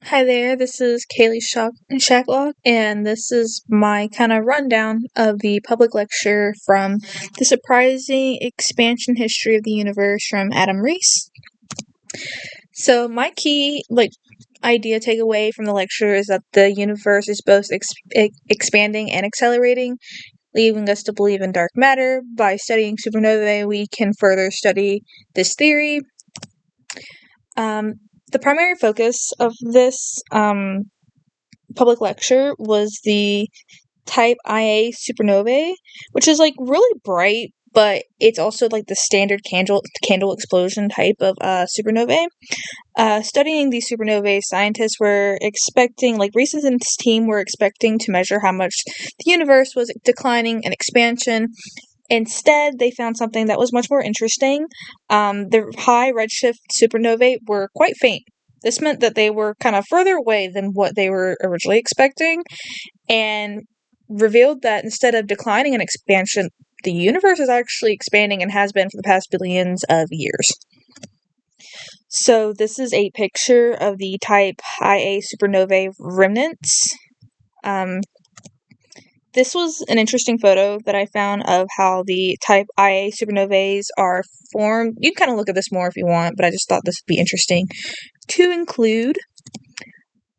Hi there, this is Kaylee Shacklock, and this is my kind of rundown of the public lecture from The Surprising Expansion History of the Universe from Adam Rees. So, my key, idea takeaway from the lecture is that the universe is both expanding and accelerating, leaving us to believe in dark matter. By studying supernovae, we can further study this theory. The primary focus of this public lecture was the type Ia supernovae, which is really bright, but it's also the standard candle explosion type of supernovae. Studying these supernovae, scientists were expecting, Reese and his team were expecting to measure how much the universe was declining and expansion. Instead, they found something that was much more interesting. The high redshift supernovae were quite faint. This meant that they were kind of further away than what they were originally expecting, and revealed that instead of declining in expansion, the universe is actually expanding and has been for the past billions of years. So this is a picture of the type Ia supernovae remnants. This was an interesting photo that I found of how the type Ia supernovae are formed. You can kind of look at this more if you want, but I just thought this would be interesting to include.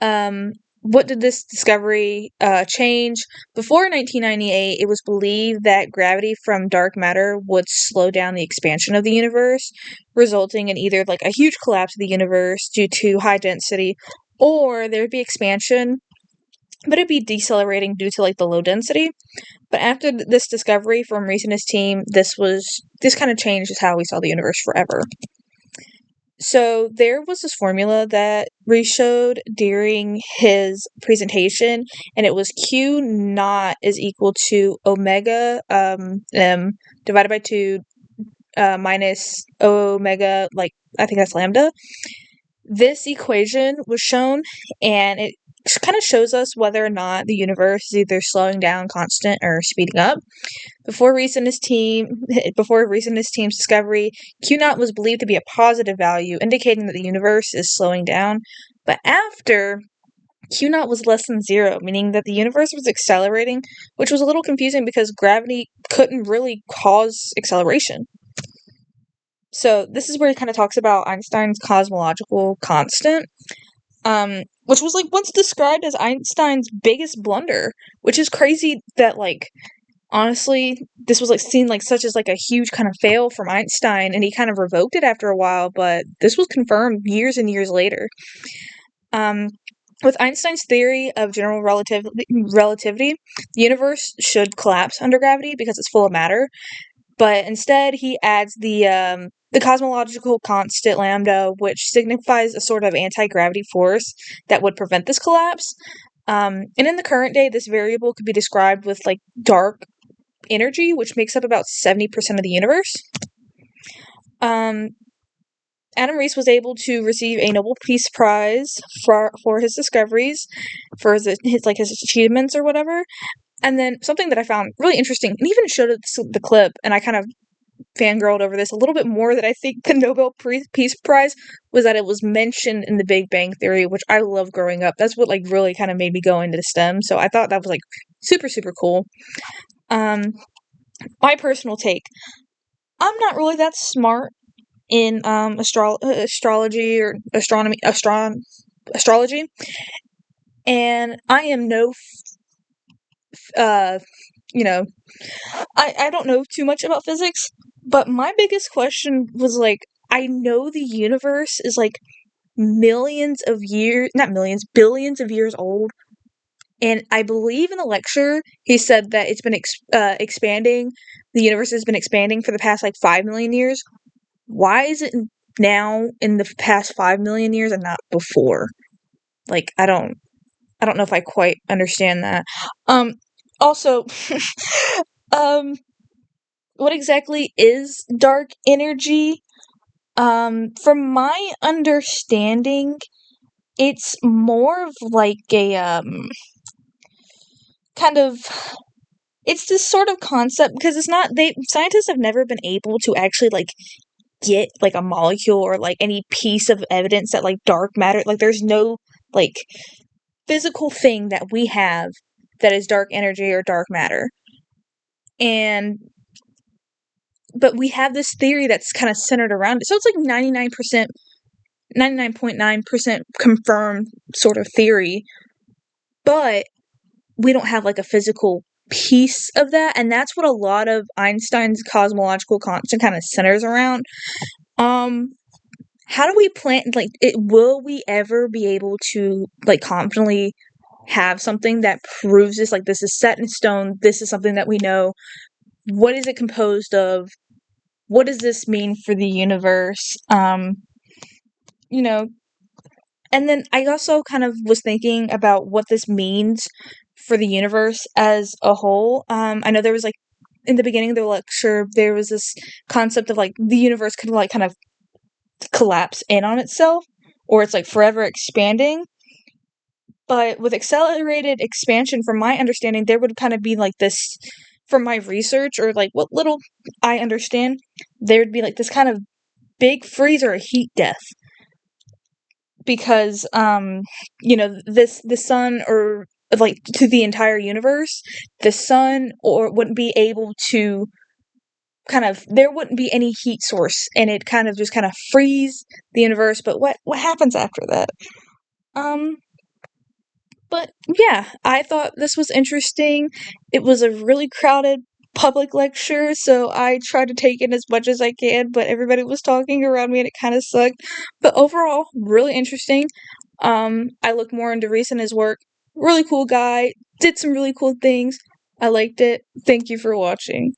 What did this discovery change? Before 1998, it was believed that gravity from dark matter would slow down the expansion of the universe, resulting in either a huge collapse of the universe due to high density, or there would be expansion, but it'd be decelerating due to the low density. But after this discovery from Reese and his team, this kind of changed how we saw the universe forever. So there was this formula that Reese showed during his presentation, and it was Q naught is equal to omega m divided by 2 minus omega, I think that's lambda. This equation was shown, and it kind of shows us whether or not the universe is either slowing down constant or speeding up. Before Reese and his team's discovery, Q naught was believed to be a positive value, indicating that the universe is slowing down. But after, Q naught was less than 0, meaning that the universe was accelerating, which was a little confusing because gravity couldn't really cause acceleration. So this is where he kind of talks about Einstein's cosmological constant, which was once described as Einstein's biggest blunder, which is crazy that honestly, this was seen such as a huge kind of fail from Einstein, and he kind of revoked it after a while, but this was confirmed years and years later. With Einstein's theory of general relativity, the universe should collapse under gravity because it's full of matter, but instead he adds the cosmological constant lambda, which signifies a sort of anti-gravity force that would prevent this collapse. And in the current day, this variable could be described with dark energy, which makes up about 70% of the universe. Adam Rees was able to receive a Nobel Peace Prize for his discoveries, for his achievements or whatever. And then something that I found really interesting, and even showed the clip, and I kind of fangirled over this a little bit more, that I think the Nobel Peace Prize was that it was mentioned in the Big Bang Theory, which I love growing up. That's what really kind of made me go into STEM. So I thought that was super, super cool. My personal take, I'm not really that smart in astrology or astrology, and I am I don't know too much about physics, but my biggest question was I know the universe is millions of years, not millions, billions of years old. And I believe in the lecture, he said that it's been expanding. The universe has been expanding for the past 5 million years. Why is it now in the past 5 million years and not before? I don't know if I quite understand that. Also, what exactly is dark energy? From my understanding, it's more of a kind of, it's this sort of concept, because scientists have never been able to actually get a molecule or any piece of evidence that dark matter, there's no like physical thing that we have that is dark energy or dark matter. But we have this theory that's kind of centered around it. So it's like 99.9% confirmed sort of theory, but we don't have like a physical piece of that, and that's what a lot of Einstein's cosmological constant kind of centers around. How do we plan, like, will we ever be able to, like, confidently have something that proves this, like, this is set in stone, this is something that we know? What is it composed of? What does this mean for the universe? You know, and then I also kind of was thinking about what this means for the universe as a whole. I know there was, like, in the beginning of the lecture, there was this concept of, like, the universe could, like, kind of collapse in on itself, or it's, like, forever expanding. But with accelerated expansion, from my understanding, there would kind of be, like, this, from my research, or, like, what little I understand, there would be, like, this kind of big freeze or a heat death. Because, the sun, or, like, to the entire universe, the sun or wouldn't be able to there wouldn't be any heat source, and it kind of just kind of freeze the universe. But what happens after that? Um, but yeah, I thought this was interesting. It was a really crowded public lecture, so I tried to take in as much as I can, but everybody was talking around me and it kind of sucked. But overall, really interesting. I looked more into Reese and his work. Really cool guy, did some really cool things. I liked it. Thank you for watching.